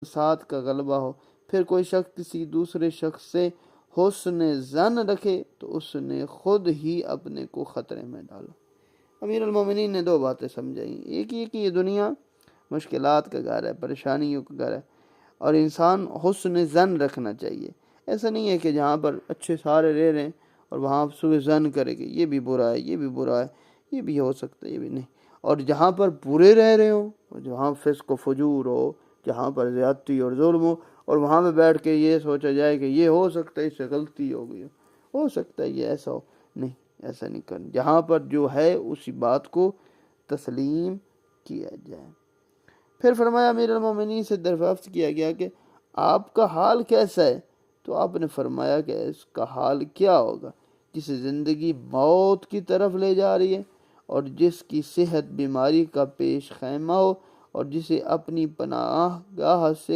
ساتھ کا غلبہ ہو۔ پھر کوئی شخص کسی دوسرے شخص سے حسن ظن رکھے تو اس نے خود ہی اپنے کو خطرے میں ڈالا۔ امیر المومنین نے دو باتیں سمجھائیں، ایک یہ کہ یہ دنیا مشکلات کا گھر ہے، پریشانیوں کا گھر ہے، اور انسان حسن ظن رکھنا چاہیے۔ ایسا نہیں ہے کہ جہاں پر اچھے سارے رہ رہے ہیں اور وہاں سوء ظن کرے کہ یہ بھی برا ہے، یہ بھی برا ہے، یہ بھی ہو سکتا ہے، یہ بھی نہیں، اور جہاں پر برے رہ رہے ہوں، جہاں فسق و فجور ہو، جہاں پر زیادتی اور ظلم ہو، اور وہاں پہ بیٹھ کے یہ سوچا جائے کہ یہ ہو سکتا ہے اس سے غلطی ہو گئی، ہو سکتا ہے یہ ایسا ہو، نہیں، ایسا نہیں کرنا۔ جہاں پر جو ہے اسی بات کو تسلیم کیا جائے۔ پھر فرمایا امیر المومنین سے دریافت کیا گیا کہ آپ کا حال کیسا ہے؟ تو آپ نے فرمایا کہ اس کا حال کیا ہوگا؟ جسے زندگی موت کی طرف لے جا رہی ہے، اور جس کی صحت بیماری کا پیش خیمہ ہو، اور جسے اپنی پناہ گاہ سے